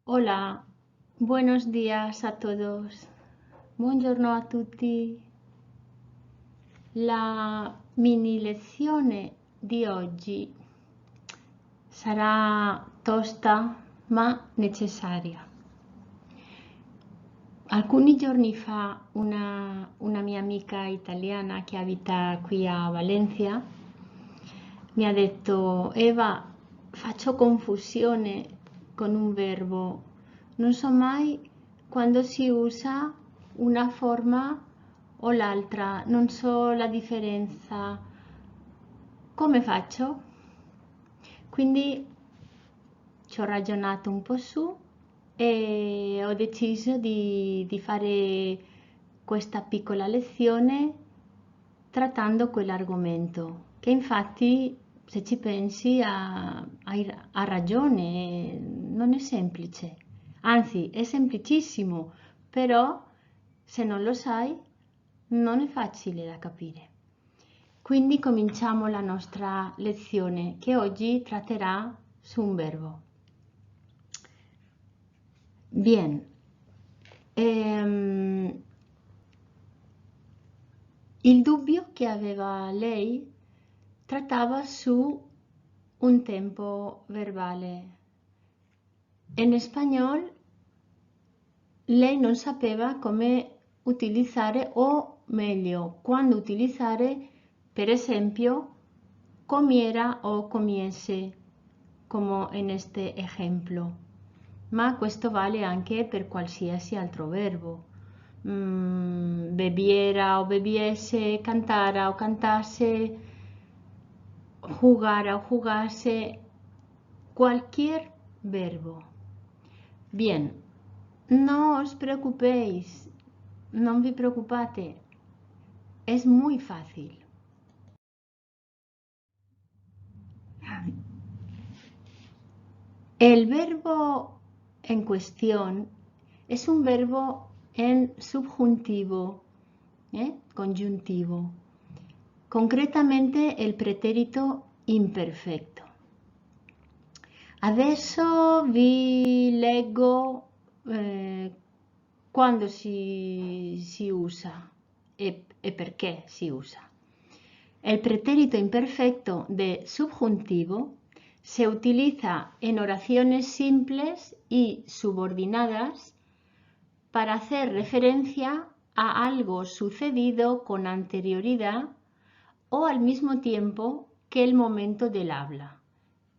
Hola, buenos días a todos. Buongiorno a tutti. La mini lezione di oggi sarà tosta ma necessaria. Alcuni giorni fa una mia amica italiana che abita qui a Valencia mi ha detto: Eva, faccio confusione con un verbo, non so mai quando si usa una forma o l'altra, non so la differenza. Come faccio? Quindi ci ho ragionato un po' su e ho deciso di fare questa piccola lezione trattando quell'argomento, che infatti, se ci pensi, ha ragione, non è semplice, anzi è semplicissimo, però se non lo sai non è facile da capire. Quindi cominciamo la nostra lezione che oggi tratterà su un verbo. Bien, il dubbio che aveva lei trattava su un tempo verbale. In spagnolo lei non sapeva come utilizzare, o meglio, quando utilizzare, per esempio, comiera o comiese, come in este ejemplo. Ma questo vale anche per qualsiasi altro verbo. Bebiera o bebiese, cantara o cantasse, jugara o jugase, cualquier verbo. Bien, no os preocupéis, no vi preocupate, es muy fácil. El verbo en cuestión es un verbo en subjuntivo, congiuntivo, concretamente el pretérito imperfetto. Adesso vi leggo quando si usa e perché si usa. El pretérito imperfecto de subjuntivo se utiliza en oraciones simples y subordinadas para hacer referencia a algo sucedido con anterioridad o al mismo tiempo que el momento del habla,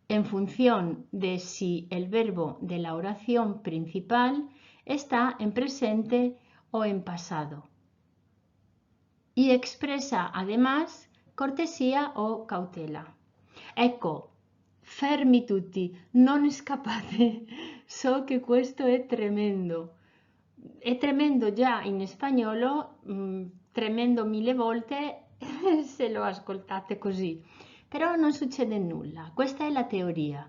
en función de si el verbo de la oración principal está en presente o en pasado. Y expresa además cortesía o cautela. Ecco, fermi tutti, non scappate, so che questo è tremendo. È tremendo già in spagnolo, tremendo 1000 volte se lo ascoltate così. Però non succede nulla, questa è la teoria.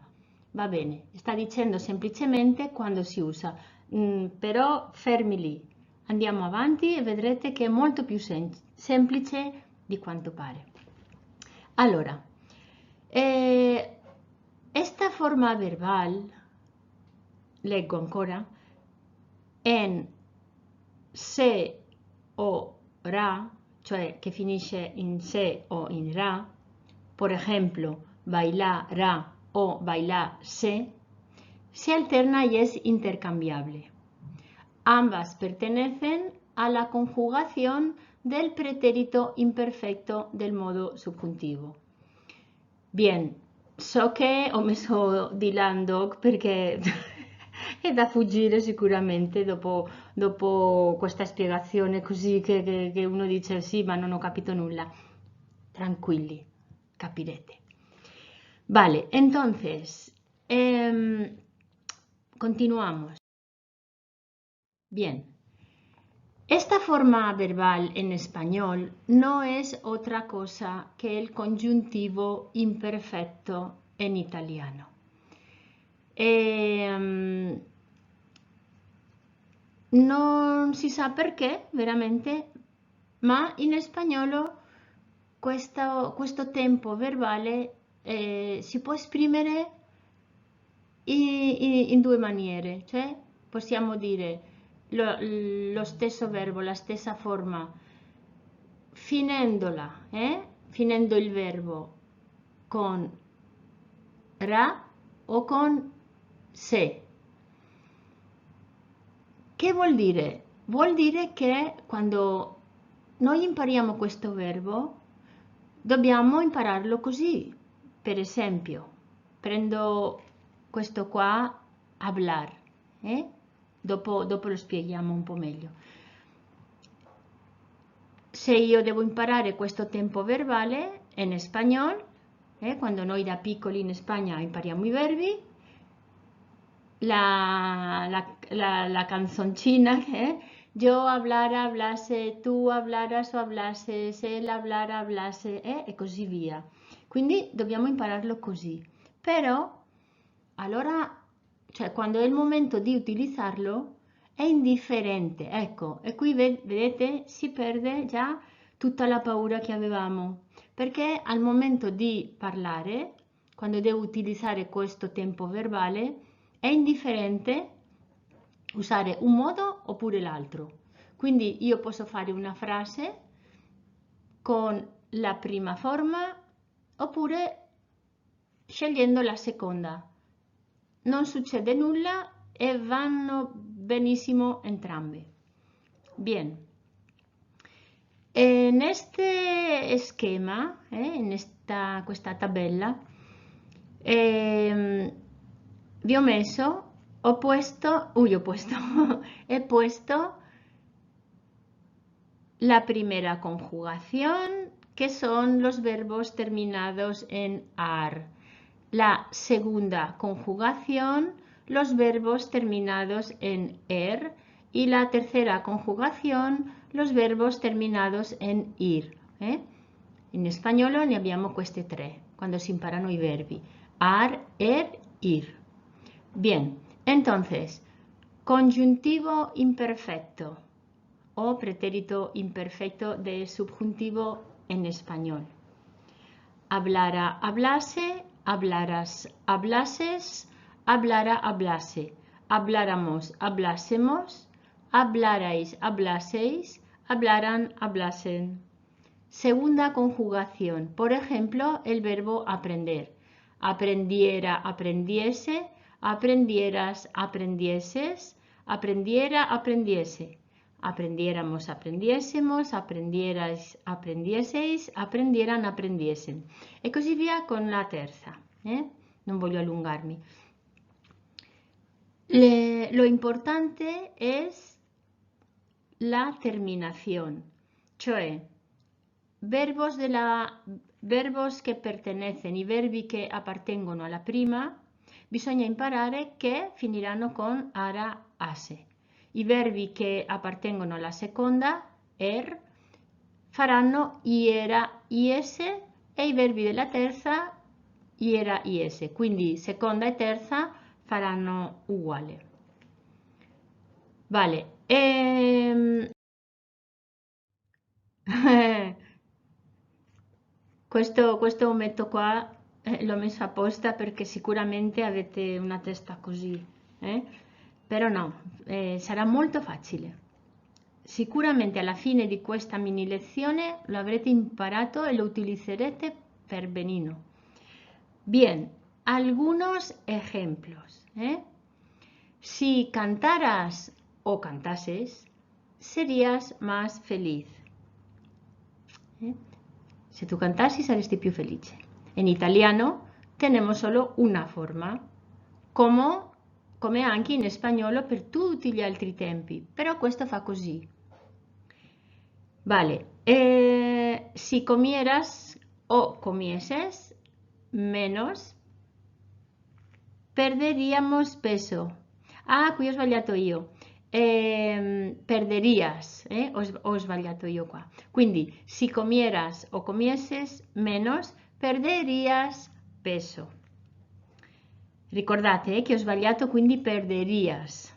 Va bene, sta dicendo semplicemente quando si usa, però fermi lì. Andiamo avanti e vedrete che è molto più semplice di quanto pare. Allora, esta forma verbal, leggo ancora, en se o ra, cioè che finisce in se o in ra, por ejemplo, bailará o bailarse, se alterna y es intercambiable. Ambas pertenecen a la conjugación del pretérito imperfecto del modo subjuntivo. Bien, so che ho messo dilando perché è da fuggire sicuramente dopo questa spiegazione così che uno dice sì, ma non ho capito nulla. Tranquilli, capirete. Vale, entonces, continuamos. Bien, esta forma verbal en español no es otra cosa que el conjuntivo imperfecto en italiano. Non si sa perché, veramente, ma in spagnolo questo tempo verbale si può esprimere in due maniere, cioè possiamo dire lo stesso verbo, la stessa forma, finendo il verbo con ra o con se. Che vuol dire? Vuol dire che quando noi impariamo questo verbo dobbiamo impararlo così. Per esempio, prendo questo qua, hablar, dopo lo spieghiamo un po' meglio. Se io devo imparare questo tempo verbale in spagnolo, quando noi da piccoli in Spagna impariamo i verbi, la canzoncina, yo hablara, hablase, tu hablaras o hablases, él hablara, hablase, e così via. Quindi dobbiamo impararlo così. Però, allora, cioè, quando è il momento di utilizzarlo, è indifferente. Ecco, e qui vedete, si perde già tutta la paura che avevamo. Perché al momento di parlare, quando devo utilizzare questo tempo verbale, è indifferente usare un modo oppure l'altro. Quindi io posso fare una frase con la prima forma oppure scegliendo la seconda. Non succede nulla e vanno benissimo entrambe. Bien. En este esquema, en questa tabella, vi ho messo, he puesto la primera conjugación, que son los verbos terminados en ar. La segunda conjugación, los verbos terminados en er. Y la tercera conjugación, los verbos terminados en ir. In spagnolo ne abbiamo queste tre, quando si imparano i verbi. Ar, er, ir. Bien, entonces, conjuntivo imperfecto o pretérito imperfecto de subjuntivo en español. Hablara, hablase, hablaras, hablases, hablara, hablase, habláramos, hablásemos, hablarais, hablaseis, hablaran, hablasen. Segunda conjugación, por ejemplo, el verbo aprender. Aprendiera, aprendiese, aprendieras, aprendieses, aprendiera, aprendiese. Aprendiéramos, aprendiésemos, aprendierais, aprendieseis, aprendieran, aprendiesen. E così via con la terza. Non voglio allungarmi. Lo importante es la terminación, cioè verbos che pertenecen, i verbi che appartengono alla prima, bisogna imparare che finiranno con ara, ase. I verbi che appartengono alla seconda, er, faranno iera, iese, e i verbi della terza, iera, iese. Quindi seconda e terza faranno uguale. Vale. Questo ometto qua, l'ho messo apposta perché sicuramente avete una testa così, però no, sarà molto facile. Sicuramente alla fine di questa mini lezione lo avrete imparato e lo utilizzerete per benino. Bien, algunos ejemplos. Si cantaras o cantases, serías más feliz. Se tu cantassi saresti più felice. In italiano tenemos solo una forma, come anche in spagnolo per tutti gli altri tempi, però questo fa così. Vale, si comieras o comieses menos, perderíamos peso. Ah, qui ho sbagliato io. Perderías, ho sbagliato io qua. Quindi, si comieras o comieses menos, perderías peso. Ricordate che ho sbagliato, quindi perderías.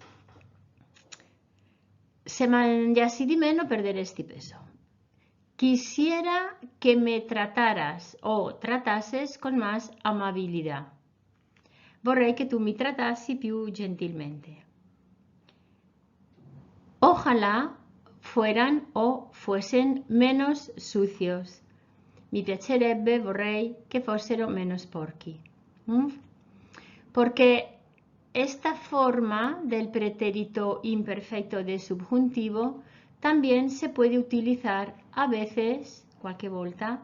Se mangiassi di meno, perderesti peso. Quisiera que me trataras o tratases con más amabilidad. vorrei che tu mi trattassi più gentilmente. Ojalá fueran o fuesen menos sucios. Mi piacerebbe, vorrei che fossero meno sporchi. Porque esta forma del pretérito imperfecto de subjuntivo también se puede utilizar a veces, qualche volta,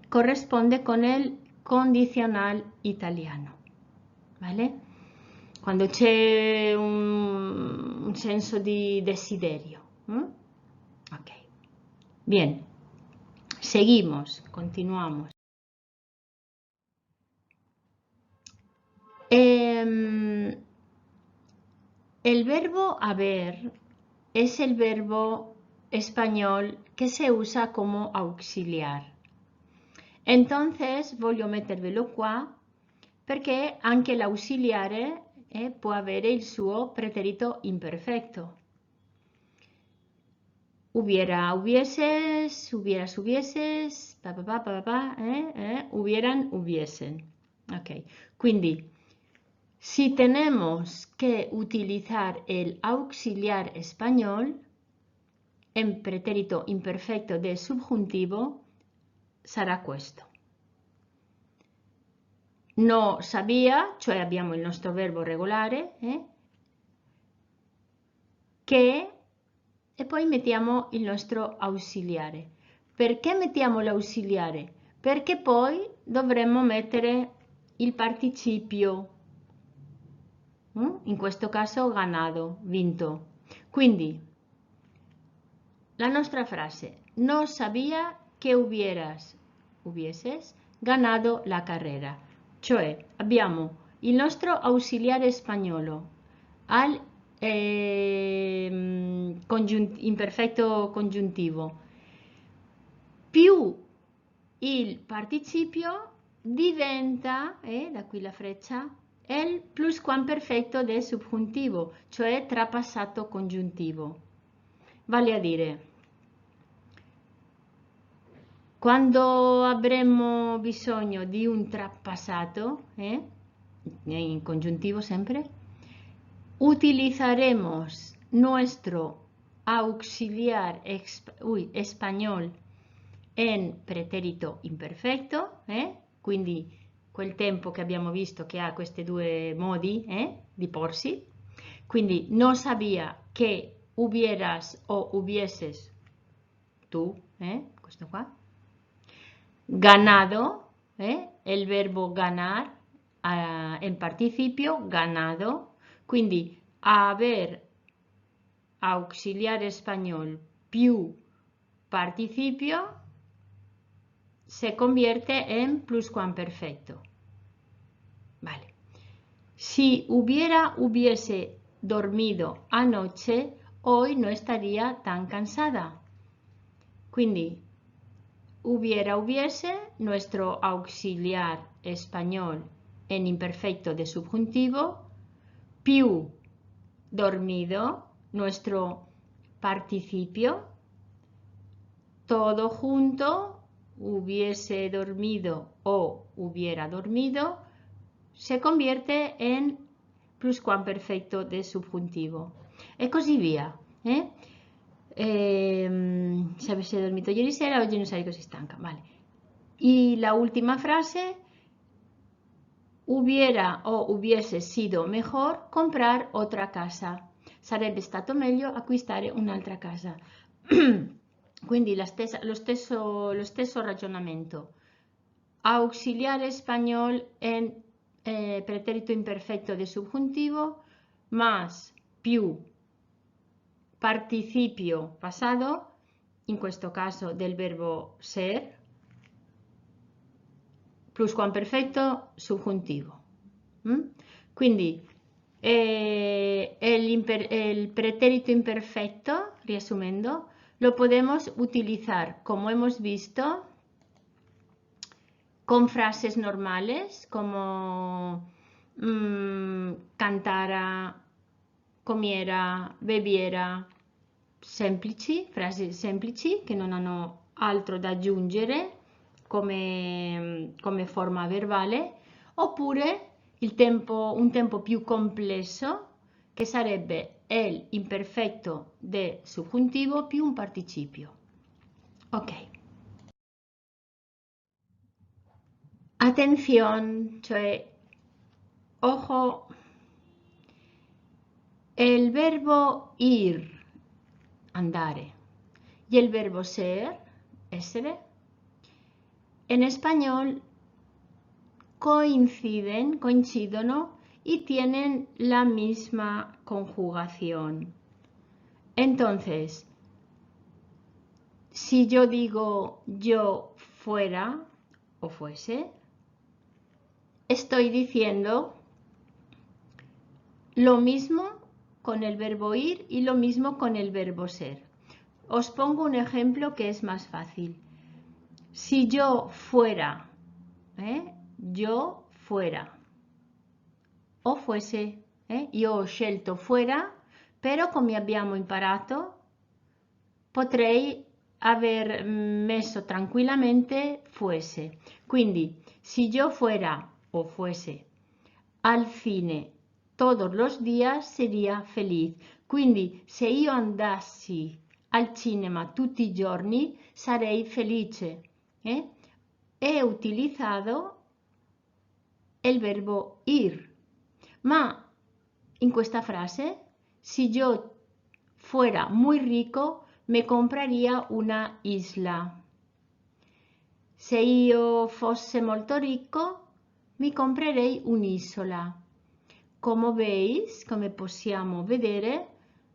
corresponde con el condicional italiano, ¿vale? Quando c'è un senso di desiderio. Ok, bien, seguimos, continuamos. El verbo haber es el verbo español che se usa come auxiliar. Entonces voglio mettervelo qua perché anche l'ausiliare può avere il suo preterito imperfetto. Hubiera, hubieses, hubieras, hubieses, hubieran, hubiesen. Ok, quindi si tenemos que utilizar el auxiliar español en pretérito imperfetto del subjuntivo, sarà questo. No sabía, cioè abbiamo il nostro verbo regolare, che, e poi mettiamo il nostro ausiliare. Perché mettiamo l'ausiliare? Perché poi dovremmo mettere il participio, in questo caso ganado, vinto. Quindi, la nostra frase, no sabía que hubieses ganado la carrera. Cioè abbiamo il nostro ausiliare spagnolo al imperfetto congiuntivo più il participio diventa, da qui la freccia, il plusquamperfetto del subjuntivo, cioè trapassato congiuntivo. Vale a dire, quando avremo bisogno di un trapassato, in congiuntivo sempre, utilizaremos nuestro auxiliar español en pretérito imperfetto, quindi quel tempo che abbiamo visto che ha questi due modi di porsi. Quindi no sabía que hubieras o hubieses tú, questo qua. Ganado, il verbo ganar en participio, ganado. Quindi haber auxiliare español più participio se convierte en pluscuamperfecto. Vale. Si hubiese dormido anoche, hoy no estaría tan cansada. Quindi, hubiese, nuestro auxiliar español en imperfecto de subjuntivo, più dormido, nuestro participio, todo junto, hubiese dormido o hubiera dormido, se convierte en pluscuamperfetto del subjuntivo. E così via. Se avesse dormito ieri sera, oggi non sarei così stanca. Vale. Y la última frase, hubiera o hubiese sido mejor comprar otra casa. Sarebbe stato meglio acquistare un'altra casa. Quindi lo stesso ragionamento. Auxiliare español en pretérito imperfecto de subjuntivo más più participio pasado, in questo caso del verbo ser, pluscuamperfetto subjuntivo. Quindi el pretérito imperfecto, riassumendo, lo podemos utilizar, como hemos visto, con frases normales como cantara, comiera, beviera, semplici, frasi semplici che non hanno altro da aggiungere come forma verbale, oppure un tempo più complesso, che sarebbe il imperfetto de subjuntivo più un participio. Ok. Atención, cioè, ojo, el verbo ir, andare, y el verbo ser, essere, en español coincidono y tienen la misma conjugación. Entonces, si yo digo yo fuera o fuese, estoy diciendo lo mismo con el verbo ir y lo mismo con el verbo ser. Os pongo un ejemplo que es más fácil. Si yo fuera, yo fuera, o fuese, io ho scelto fuera, però come abbiamo imparato potrei aver messo tranquillamente fuese. Quindi, si yo fuera o fuese al cine todos los días sería feliz. Quindi, se io andassi al cinema tutti i giorni sarei felice. He utilizzato el verbo ir. Ma in questa frase, si yo fuera muy rico, me compraría una isla. Se io fosse molto ricco, mi comprerei un'isola. Come possiamo vedere,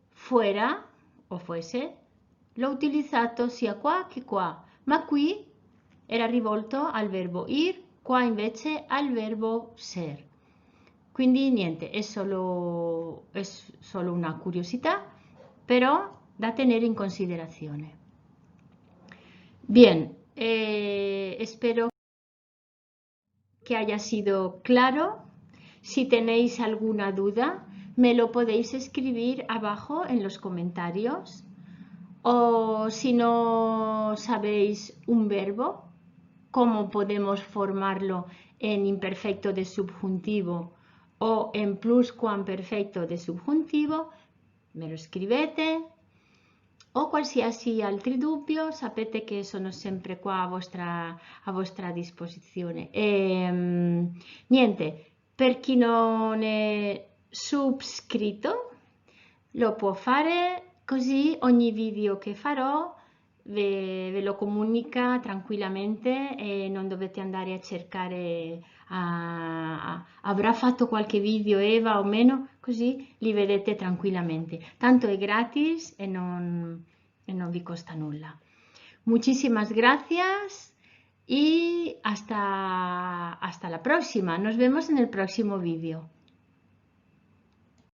fuera o fuese, l'ho utilizzato sia qua che qua, ma qui era rivolto al verbo ir, qua invece al verbo ser. Quindi niente, è solo una curiosità, però da tenere in considerazione. Bien, espero que haya sido claro. Si tenéis alguna duda, me lo podéis escribir abajo en los comentarios. O si no sabéis un verbo, cómo podemos formarlo en imperfecto de subjuntivo o en pluscuamperfetto de subjuntivo, me lo scrivete. O qualsiasi altri dubbio, sapete che sono sempre qua a vostra disposizione. Niente, per chi non è subscritto, lo può fare, così ogni video che farò ve lo comunica tranquillamente e non dovete andare a cercare avrà fatto qualche video Eva o meno, così li vedete tranquillamente. Tanto è gratis e non vi costa nulla. Muchísimas gracias y hasta la próxima. Nos vemos en el próximo vídeo.